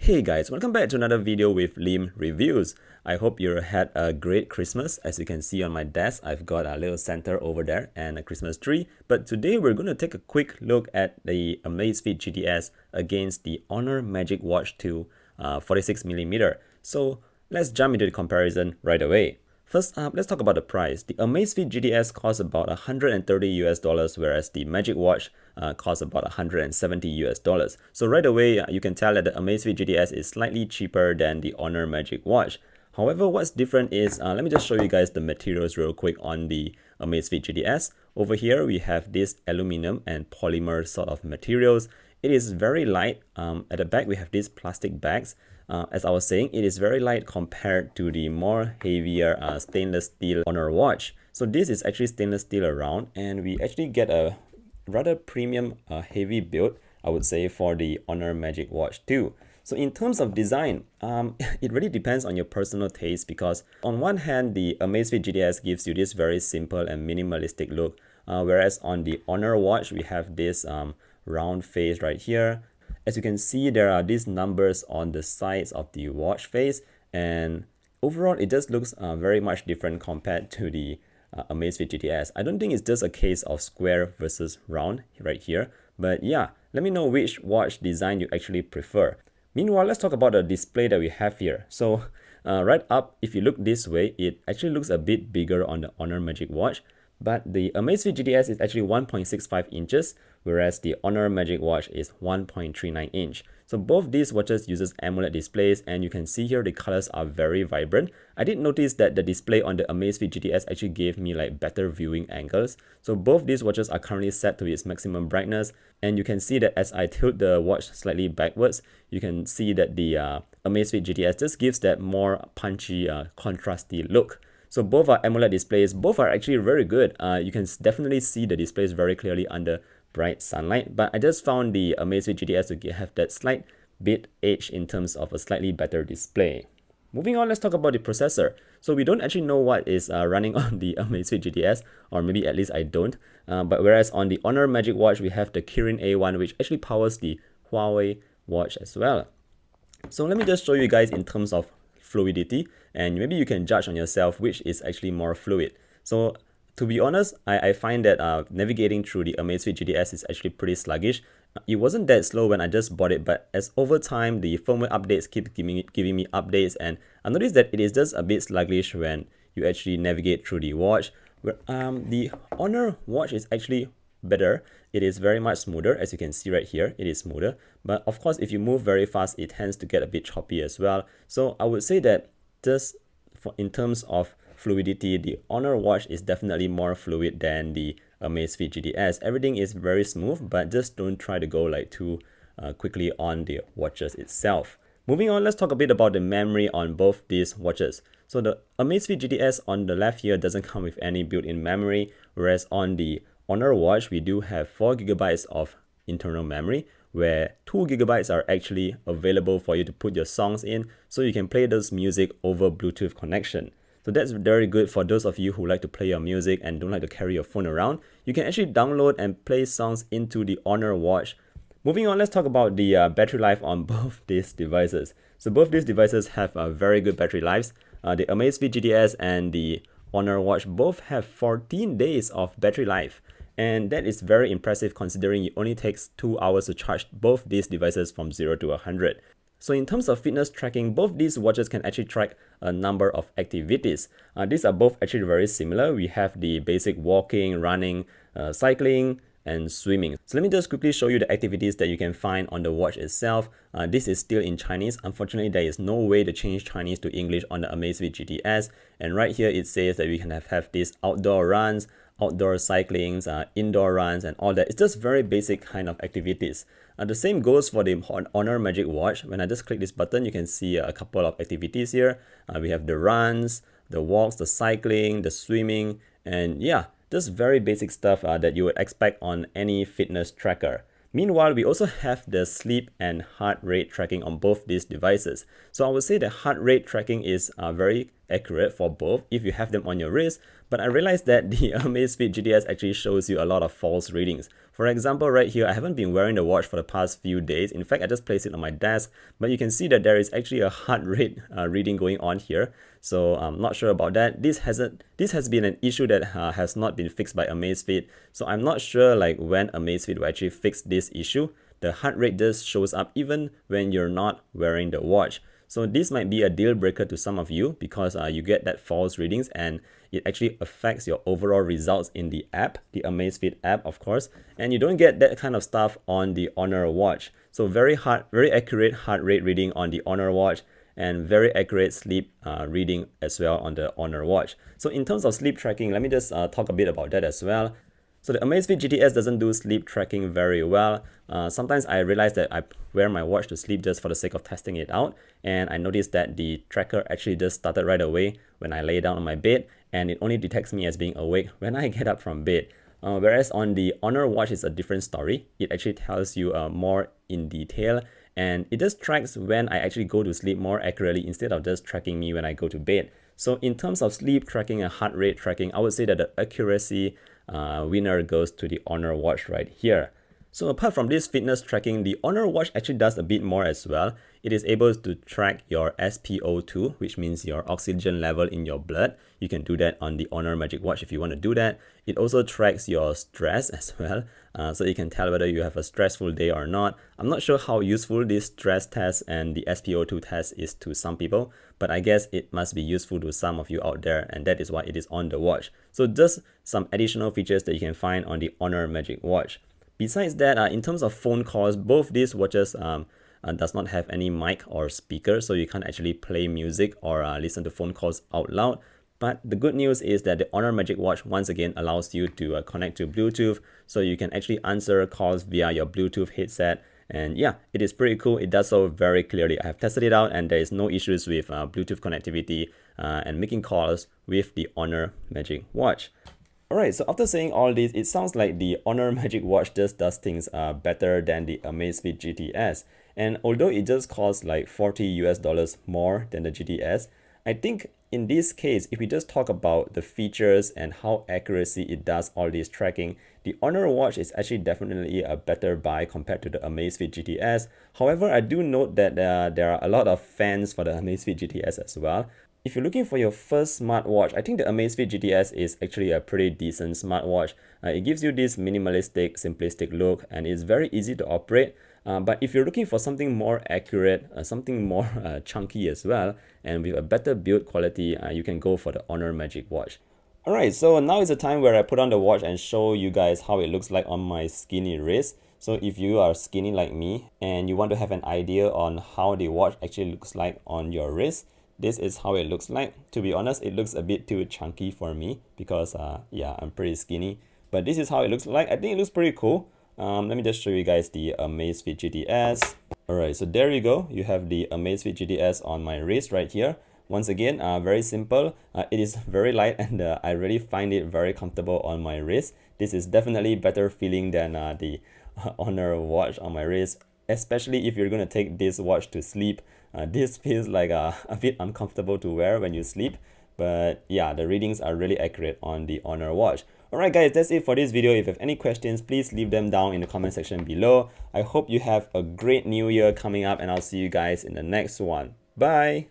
Hey guys, welcome back to another video with Lim Reviews. I hope you had a great Christmas. As you can see on my desk, I've got a little Santa over there and a Christmas tree. But today we're going to take a quick look at the AMAZFIT GTS against the Honor Magic Watch 2 46mm. So let's jump into the comparison right away. First up, let's talk about the price. The AMAZFIT GTS costs about $130 whereas the Magic Watch costs about $170. So right away, you can tell that the AMAZFIT GTS is slightly cheaper than the Honor Magic Watch. However, what's different is, let me just show you guys the materials real quick on the AMAZFIT GTS. Over here, we have this aluminum and polymer sort of materials. It is very light. At the back, we have these plastic bags. As I was saying, it is very light compared to the more heavier stainless steel Honor watch. So this is actually stainless steel around, and we actually get a rather premium heavy build, I would say, for the Honor Magic Watch 2. So in terms of design, it really depends on your personal taste, because on one hand, the AMAZFIT GTS gives you this very simple and minimalistic look, whereas on the Honor watch, we have this round face right here. As you can see, there are these numbers on the sides of the watch face, and overall it just looks very much different compared to the AMAZFIT GTS. I don't think it's just a case of square versus round right here, but yeah, let me know which watch design you actually prefer. Meanwhile, let's talk about the display that we have here. So right up, if you look this way, it actually looks a bit bigger on the Honor Magic Watch, but the AMAZFIT GTS is actually 1.65 inches, whereas the Honor Magic Watch is 1.39 inch. So both these watches uses AMOLED displays, and you can see here the colors are very vibrant. I did notice that the display on the AMAZFIT GTS actually gave me like better viewing angles. So both these watches are currently set to its maximum brightness, and you can see that as I tilt the watch slightly backwards, you can see that the AMAZFIT GTS just gives that more punchy, contrasty look. So both are AMOLED displays, both are actually very good. You can definitely see the displays very clearly under bright sunlight, but I just found the AMAZFIT GTS to have that slight bit edge in terms of a slightly better display. Moving on, let's talk about the processor. So we don't actually know what is running on the AMAZFIT GTS, or maybe at least I don't. But whereas on the Honor Magic Watch, we have the Kirin A1, which actually powers the Huawei watch as well. So let me just show you guys in terms of fluidity, and maybe you can judge on yourself which is actually more fluid. So to be honest, I find that navigating through the AMAZFIT GTS is actually pretty sluggish. It wasn't that slow when I just bought it, but as over time the firmware updates keep giving me updates, and I noticed that it is just a bit sluggish when you actually navigate through the watch. The Honor watch is actually better. It is very much smoother. As you can see right here, it is smoother, but of course if you move very fast, it tends to get a bit choppy as well. So I would say that just in terms of fluidity, the Honor watch is definitely more fluid than the AMAZFIT GTS. Everything is very smooth, but just don't try to go like too quickly on the watches itself. Moving on, let's talk a bit about the memory on both these watches. So the AMAZFIT GTS on the left here doesn't come with any built-in memory, whereas on the Honor watch, we do have 4GB of internal memory, where 2GB are actually available for you to put your songs in, so you can play those music over Bluetooth connection. So that's very good for those of you who like to play your music and don't like to carry your phone around. You can actually download and play songs into the Honor watch. Moving on, let's talk about the battery life on both these devices. So both these devices have very good battery lives. The AMAZFIT GTS and the Honor watch both have 14 days of battery life. And that is very impressive considering it only takes 2 hours to charge both these devices from 0 to 100. So in terms of fitness tracking, both these watches can actually track a number of activities. These are both actually very similar. We have the basic walking, running, cycling, and swimming. So let me just quickly show you the activities that you can find on the watch itself. This is still in Chinese. Unfortunately, there is no way to change Chinese to English on the AMAZFIT GTS. And right here, it says that we can have these outdoor runs, outdoor cyclings, indoor runs, and all that. It's just very basic kind of activities. The same goes for the Honor Magic Watch. When I just click this button, you can see a couple of activities here. We have the runs, the walks, the cycling, the swimming, and yeah, just very basic stuff that you would expect on any fitness tracker. Meanwhile, we also have the sleep and heart rate tracking on both these devices. So I would say the heart rate tracking is very accurate for both if you have them on your wrist, but I realized that the AMAZFIT GTS actually shows you a lot of false readings. For example, right here, I haven't been wearing the watch for the past few days. In fact, I just placed it on my desk, but you can see that there is actually a heart rate reading going on here. So I'm not sure about that. This has been an issue that has not been fixed by AMAZFIT. So I'm not sure like when AMAZFIT will actually fix this issue. The heart rate just shows up even when you're not wearing the watch. So this might be a deal breaker to some of you because you get that false readings and it actually affects your overall results in the app, the AMAZFIT app, of course, and you don't get that kind of stuff on the Honor watch. So very accurate heart rate reading on the Honor watch and very accurate sleep reading as well on the Honor watch. So in terms of sleep tracking, let me just talk a bit about that as well. So the AMAZFIT GTS doesn't do sleep tracking very well. Sometimes I realize that I wear my watch to sleep just for the sake of testing it out, and I noticed that the tracker actually just started right away when I lay down on my bed, and it only detects me as being awake when I get up from bed. Whereas on the Honor watch is a different story. It actually tells you more in detail, and it just tracks when I actually go to sleep more accurately instead of just tracking me when I go to bed. So in terms of sleep tracking and heart rate tracking, I would say that the accuracy winner goes to the Honor watch right here. So apart from this fitness tracking, the Honor watch actually does a bit more as well. It is able to track your SpO2, which means your oxygen level in your blood. You can do that on the Honor Magic Watch if you want to do that. It also tracks your stress as well, so you can tell whether you have a stressful day or not. I'm not sure how useful this stress test and the SpO2 test is to some people, but I guess it must be useful to some of you out there, and that is why it is on the watch. So just some additional features that you can find on the Honor Magic Watch. Besides that, in terms of phone calls, both these watches does not have any mic or speaker, so you can't actually play music or listen to phone calls out loud. But the good news is that the Honor Magic Watch once again allows you to connect to Bluetooth, so you can actually answer calls via your Bluetooth headset. And yeah, it is pretty cool. It does so very clearly. I have tested it out and there is no issues with Bluetooth connectivity and making calls with the Honor Magic Watch. Alright, so after saying all this, it sounds like the Honor Magic Watch just does things better than the AMAZFIT GTS. And although it just costs like $40 more than the GTS, I think in this case, if we just talk about the features and how accuracy it does all this tracking, the Honor watch is actually definitely a better buy compared to the AMAZFIT GTS. However, I do note that there are a lot of fans for the AMAZFIT GTS as well. If you're looking for your first smartwatch, I think the AMAZFIT GTS is actually a pretty decent smartwatch. It gives you this minimalistic, simplistic look and it's very easy to operate. But if you're looking for something more accurate, something more chunky as well, and with a better build quality, you can go for the Honor Magic Watch. Alright, so now is the time where I put on the watch and show you guys how it looks like on my skinny wrist. So if you are skinny like me and you want to have an idea on how the watch actually looks like on your wrist, this is how it looks like. To be honest, it looks a bit too chunky for me because yeah, I'm pretty skinny. But this is how it looks like. I think it looks pretty cool. Let me just show you guys the AMAZFIT GTS. Alright, so there you go. You have the AMAZFIT GTS on my wrist right here. Once again, very simple. It is very light and I really find it very comfortable on my wrist. This is definitely better feeling than the Honor watch on my wrist, especially if you're going to take this watch to sleep. This feels like a bit uncomfortable to wear when you sleep, but yeah, the readings are really accurate on the Honor watch. Alright guys, that's it for this video. If you have any questions, please leave them down in the comment section below. I hope you have a great new year coming up and I'll see you guys in the next one. Bye!